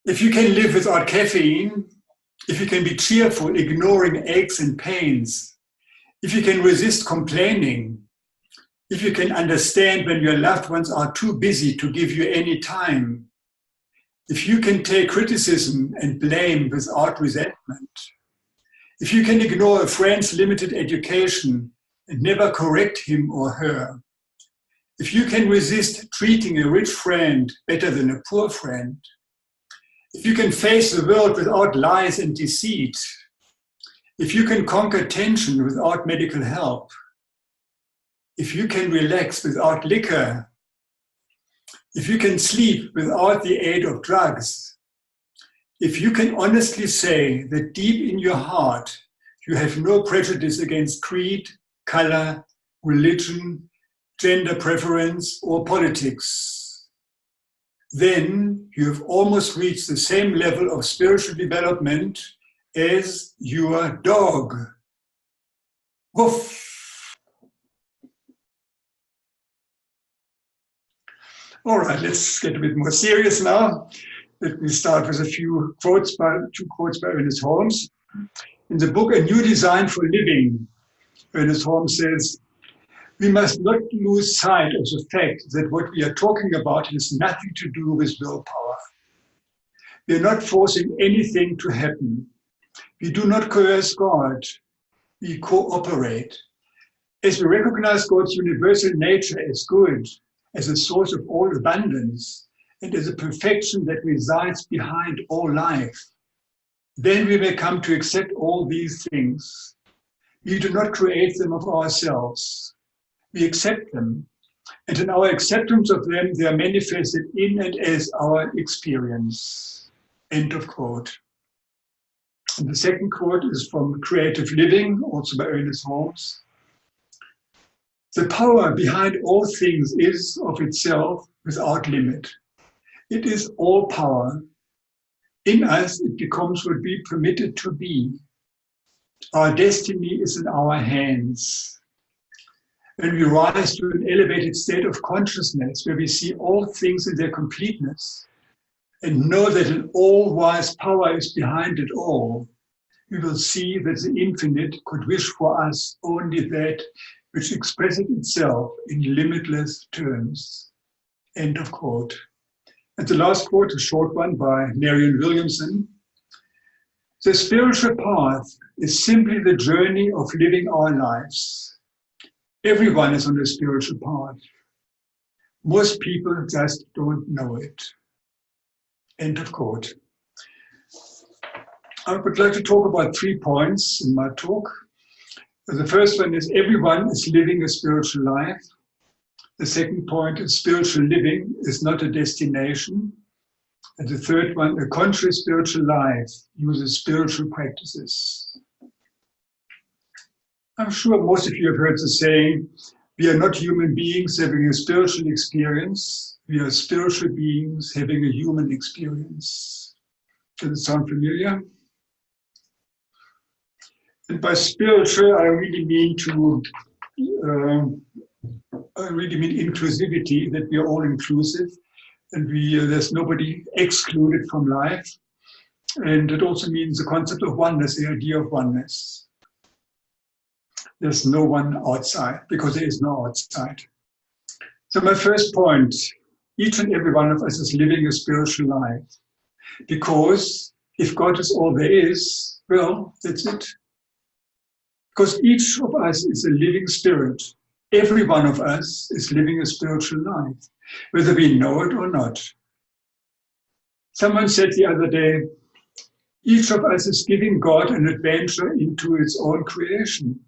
If you can live without caffeine, if you can be cheerful, ignoring aches and pains, if you can resist complaining, if you can understand when your loved ones are too busy to give you any time, if you can take criticism and blame without resentment, if you can ignore a friend's limited education and never correct him or her, if you can resist treating a rich friend better than a poor friend, if you can face the world without lies and deceit, if you can conquer tension without medical help, if you can relax without liquor, if you can sleep without the aid of drugs, if you can honestly say that deep in your heart you have no prejudice against creed, color, religion, gender preference, or politics, then you have almost reached the same level of spiritual development as your dog. Woof. All right, let's get a bit more serious now. Let me start with two quotes by Ernest Holmes. In the book, A New Design for Living, Ernest Holmes says, "We must not lose sight of the fact that what we are talking about has nothing to do with willpower. We are not forcing anything to happen. We do not coerce God. We cooperate. As we recognize God's universal nature as good, as a source of all abundance, and as a perfection that resides behind all life, then we may come to accept all these things. We do not create them of ourselves. We accept them, and in our acceptance of them, they are manifested in and as our experience." End of quote. And the second quote is from Creative Living, also by Ernest Holmes. "The power behind all things is of itself without limit. It is all power. In us, it becomes what we permit it to be. Our destiny is in our hands. When we rise to an elevated state of consciousness where we see all things in their completeness and know that an all-wise power is behind it all, we will see that the infinite could wish for us only that which expresses itself in limitless terms." End of quote. And the last quote, a short one by Marianne Williamson. "The spiritual path is simply the journey of living our lives. Everyone is on a spiritual path. Most people just don't know it." End of quote. I would like to talk about 3 points in my talk. The first one is everyone is living a spiritual life. The second point is spiritual living is not a destination. And the third one, a conscious spiritual life uses spiritual practices. I'm sure most of you have heard the saying, we are not human beings having a spiritual experience. We are spiritual beings having a human experience. Does it sound familiar? And by spiritual, I really mean inclusivity, that we are all inclusive and there's nobody excluded from life. And it also means the concept of oneness, the idea of oneness. There's no one outside because there is no outside. So my first point, each and every one of us is living a spiritual life. Because if God is all there is, well, that's it. Because each of us is a living spirit. Every one of us is living a spiritual life, whether we know it or not. Someone said the other day, each of us is giving God an adventure into its own creation.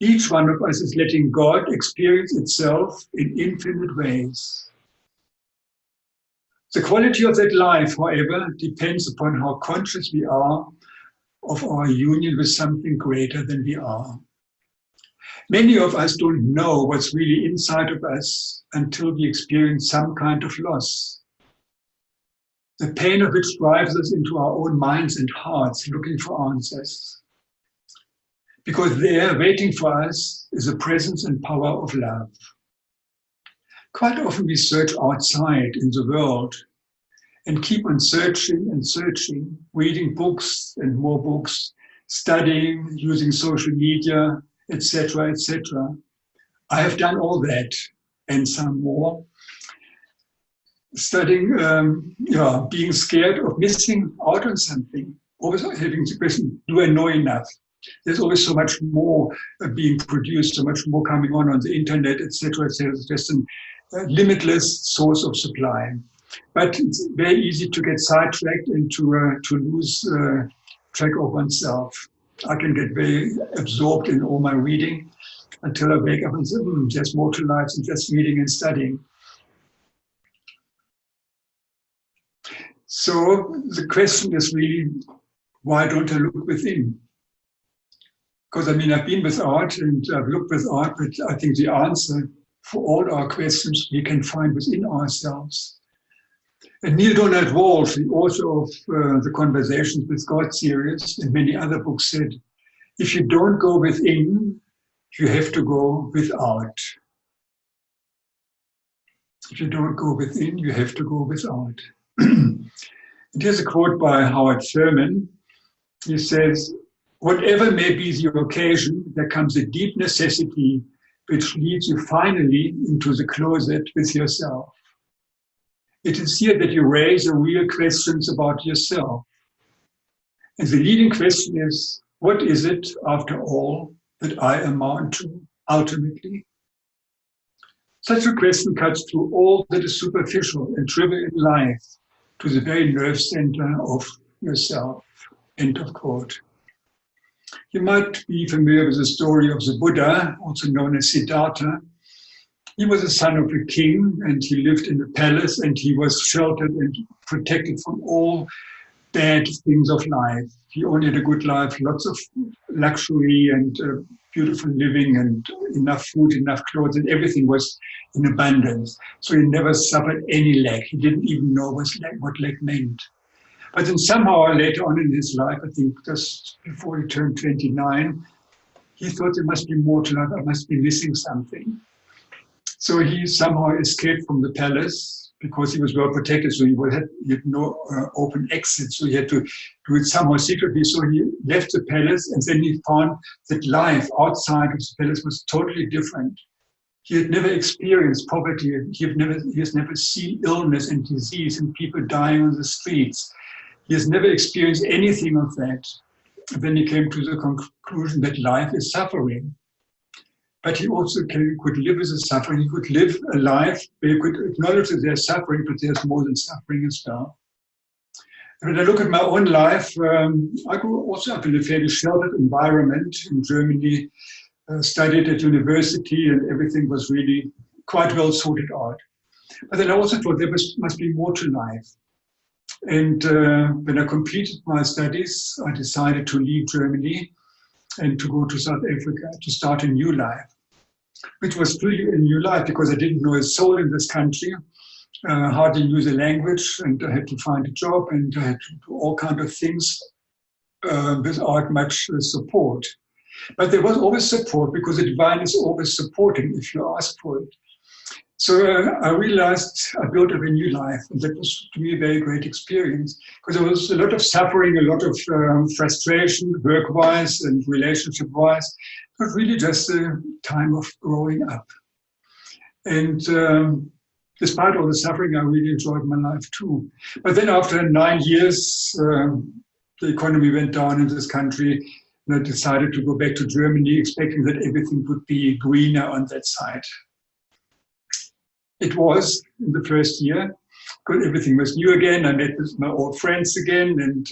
Each one of us is letting God experience itself in infinite ways. The quality of that life, however, depends upon how conscious we are of our union with something greater than we are. Many of us don't know what's really inside of us until we experience some kind of loss. The pain of which drives us into our own minds and hearts looking for answers. Because there, waiting for us, is the presence and power of love. Quite often we search outside in the world, and keep on searching and searching, reading books and more books, studying, using social media, etc., etc. I have done all that and some more. Studying, being scared of missing out on something, always having the question, do I know enough? There's always so much more being produced, so much more coming on the internet, etc., etc. It's just a limitless source of supply. But it's very easy to get sidetracked and to lose track of oneself. I can get very absorbed in all my reading until I wake up and say, there's more to life than just reading and studying. So the question is really, why don't I look within? Because I mean, I've been with art and I've looked with art, but I think the answer for all our questions we can find within ourselves. And Neil Donald Walsh, the author of the Conversations with God series and many other books, said, if you don't go within, you have to go without. If you don't go within, you have to go without. And here's a quote by Howard Thurman. He says, whatever may be the occasion, there comes a deep necessity which leads you finally into the closet with yourself. It is here that you raise the real questions about yourself. And the leading question is, what is it, after all, that I amount to ultimately? Such a question cuts through all that is superficial and trivial in life to the very nerve center of yourself. End of quote. You might be familiar with the story of the Buddha, also known as Siddhartha. He was the son of a king and he lived in a palace and he was sheltered and protected from all bad things of life. He only had a good life, lots of luxury and beautiful living and enough food, enough clothes, and everything was in abundance. So he never suffered any lack. He didn't even know what lack meant. But then somehow later on in his life, I think just before he turned 29, he thought there must be more to life, I must be missing something. So he somehow escaped from the palace because he was well protected, so he had no open exit, so he had to do it somehow secretly. So he left the palace and then he found that life outside of the palace was totally different. He had never experienced poverty, he has never seen illness and disease and people dying on the streets. He has never experienced anything of that. And then he came to the conclusion that life is suffering. But he also could live with the suffering. He could live a life where he could acknowledge that there's suffering, but there's more than suffering as well. When I look at my own life, I grew also up in a fairly sheltered environment in Germany, studied at university, and everything was really quite well sorted out. But then I also thought there must be more to life. And when I completed my studies, I decided to leave Germany and to go to South Africa to start a new life, which was really a new life because I didn't know a soul in this country, hardly knew the language, and I had to find a job and I had to do all kinds of things without much support. But there was always support because the divine is always supporting if you ask for it. So I realized I built up a new life, and that was to me a very great experience because there was a lot of suffering, a lot of frustration, work-wise and relationship-wise, but really just a time of growing up. And despite all the suffering, I really enjoyed my life too. But then after 9 years, the economy went down in this country, and I decided to go back to Germany, expecting that everything would be greener on that side. It was in the first year, because everything was new again. I met with my old friends again and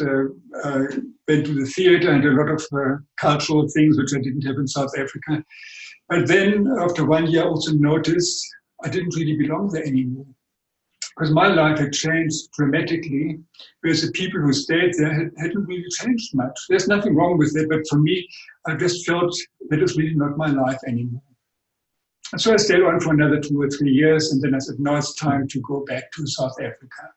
went to the theater and a lot of cultural things which I didn't have in South Africa. But then after 1 year I also noticed I didn't really belong there anymore because my life had changed dramatically, whereas the people who stayed there hadn't really changed much. There's nothing wrong with it, but for me, I just felt that it's really not my life anymore. And so I stayed on for another 2 or 3 years, and then I said, now it's time to go back to South Africa.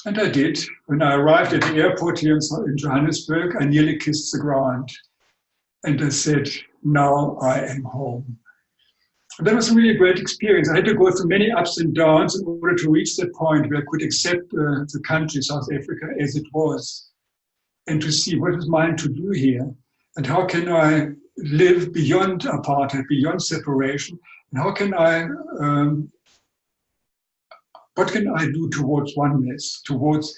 And I did. When I arrived at the airport here in Johannesburg, I nearly kissed the ground. And I said, now I am home. That was a really great experience. I had to go through many ups and downs in order to reach that point where I could accept the country, South Africa, as it was, and to see what is mine to do here, and how can I live beyond apartheid, beyond separation, and how can what can I do towards oneness, towards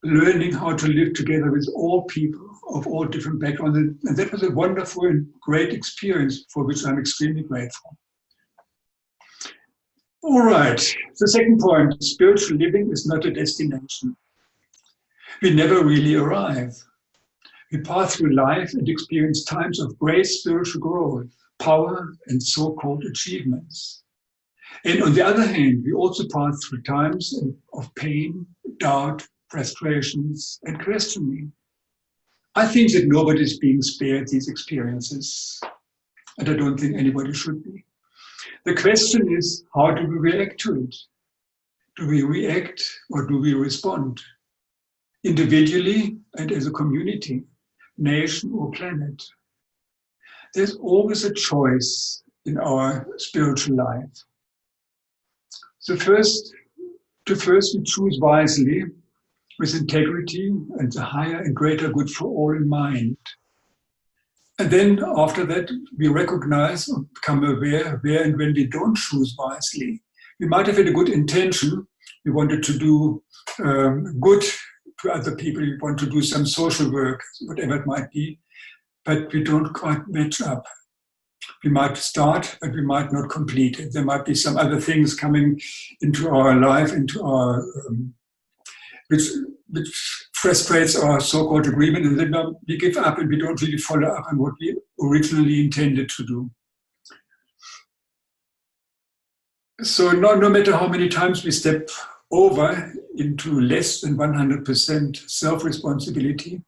learning how to live together with all people of all different backgrounds. And that was a wonderful and great experience for which I'm extremely grateful. All right, the second point, spiritual living is not a destination. We never really arrive. We pass through life and experience times of great spiritual growth, power, and so-called achievements. And on the other hand, we also pass through times of pain, doubt, frustrations, and questioning. I think that nobody is being spared these experiences, and I don't think anybody should be. The question is, how do we react to it? Do we react or do we respond? Individually and as a community, nation or planet. There's always a choice in our spiritual life. So first we choose wisely with integrity and the higher and greater good for all in mind. And then after that, we recognize and become aware where and when we don't choose wisely. We might have had a good intention. We wanted to do good to other people. We want to do some social work, whatever it might be, but we don't quite match up. We might start, but we might not complete it. There might be some other things coming into our life, into our which frustrates our so-called agreement, and then we give up and we don't really follow up on what we originally intended to do. So no matter how many times we step over into less than 100% self-responsibility,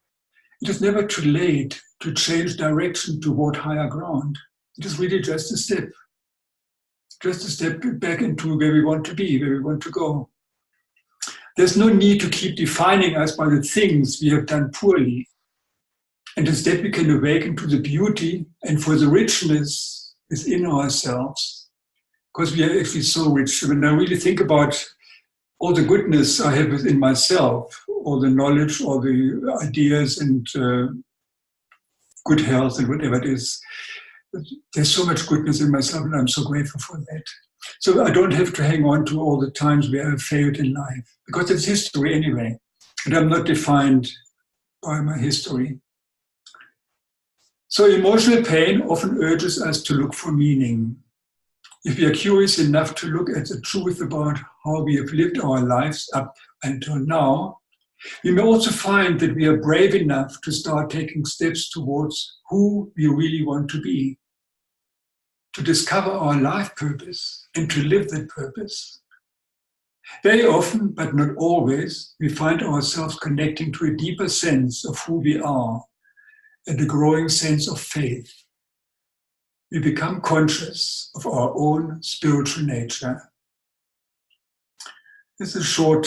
it is never too late to change direction toward higher ground. It is really just a step back into where we want to be, where we want to go. There's no need to keep defining us by the things we have done poorly. And instead we can awaken to the beauty and for the richness within ourselves, because we are actually so rich. When I really think about all the goodness I have within myself, all the knowledge, all the ideas and good health and whatever it is, there's so much goodness in myself and I'm so grateful for that. So I don't have to hang on to all the times where I failed in life, because it's history anyway, and I'm not defined by my history. So emotional pain often urges us to look for meaning. If we are curious enough to look at the truth about how we have lived our lives up until now, we may also find that we are brave enough to start taking steps towards who we really want to be, to discover our life purpose and to live that purpose. Very often, but not always, we find ourselves connecting to a deeper sense of who we are and a growing sense of faith. We become conscious of our own spiritual nature. This is a short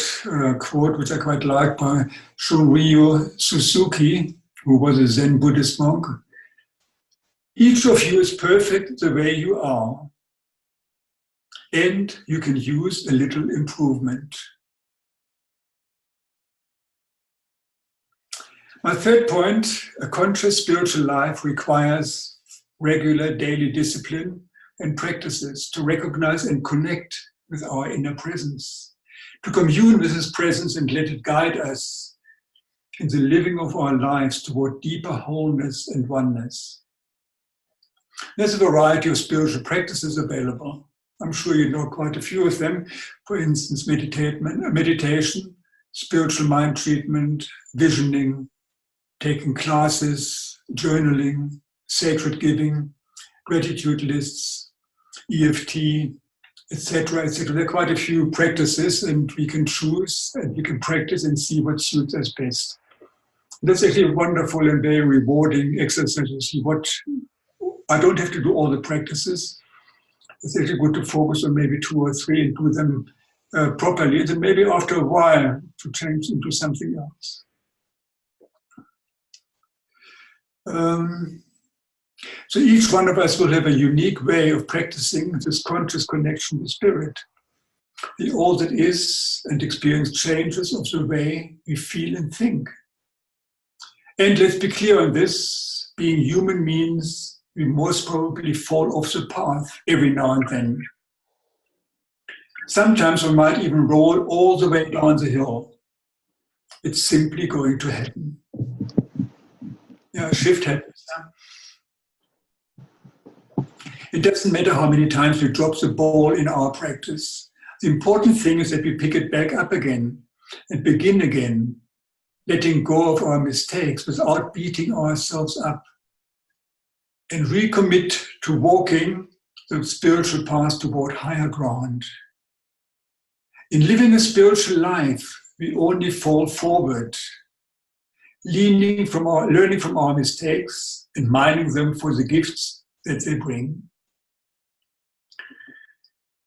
quote which I quite like by Shunryu Suzuki, who was a Zen Buddhist monk. Each of you is perfect the way you are, and you can use a little improvement. My third point, a conscious spiritual life requires regular daily discipline and practices to recognize and connect with our inner presence, to commune with this presence and let it guide us in the living of our lives toward deeper wholeness and oneness. There's a variety of spiritual practices available. I'm sure you know quite a few of them. For instance, meditation, spiritual mind treatment, visioning, taking classes, journaling, sacred giving, gratitude lists, EFT, etc., etc. There are quite a few practices, and we can choose and we can practice and see what suits us best. That's actually a wonderful and very rewarding exercise to see what I don't have to do all the practices. It's actually good to focus on maybe 2 or 3 and do them properly. And then maybe after a while to change into something else. So each one of us will have a unique way of practicing this conscious connection with spirit, the all that is, and experience changes of the way we feel and think. And let's be clear on this, being human means we most probably fall off the path every now and then. Sometimes we might even roll all the way down the hill. It's simply going to happen. Yeah, shift happens. It doesn't matter how many times we drop the ball in our practice. The important thing is that we pick it back up again and begin again, letting go of our mistakes without beating ourselves up, and recommit to walking the spiritual path toward higher ground. In living a spiritual life, we only fall forward, learning from our mistakes and mining them for the gifts that they bring.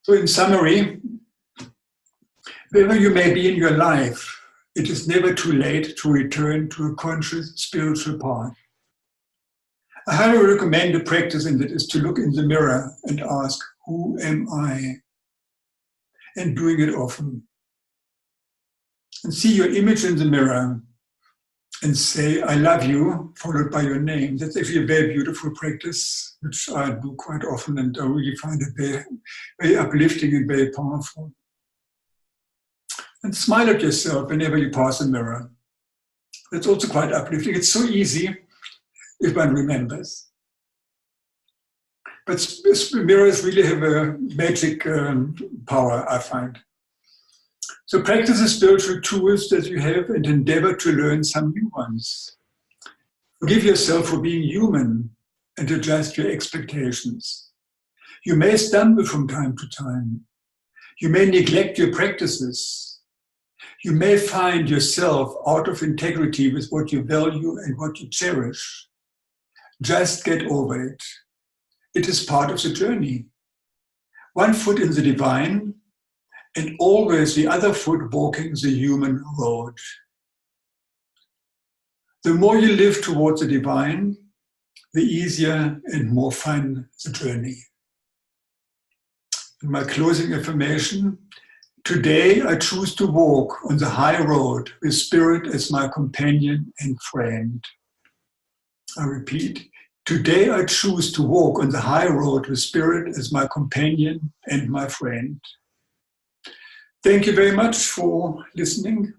So in summary, wherever you may be in your life, it is never too late to return to a conscious spiritual path. I highly recommend a practice in that is to look in the mirror and ask, who am I? And doing it often. And see your image in the mirror and say, I love you, followed by your name. That's actually a very beautiful practice, which I do quite often, and I really find it very, very uplifting and very powerful. And smile at yourself whenever you pass a mirror. That's also quite uplifting. It's so easy if one remembers. But mirrors really have a magic power, I find. So practice the spiritual tools that you have and endeavor to learn some new ones. Forgive yourself for being human and adjust your expectations. You may stumble from time to time. You may neglect your practices. You may find yourself out of integrity with what you value and what you cherish. Just get over it. It is part of the journey. One foot in the divine, and always the other foot walking the human road. The more you live towards the divine, the easier and more fun the journey. In my closing affirmation, today I choose to walk on the high road with spirit as my companion and friend. I repeat, today I choose to walk on the high road with spirit as my companion and my friend. Thank you very much for listening.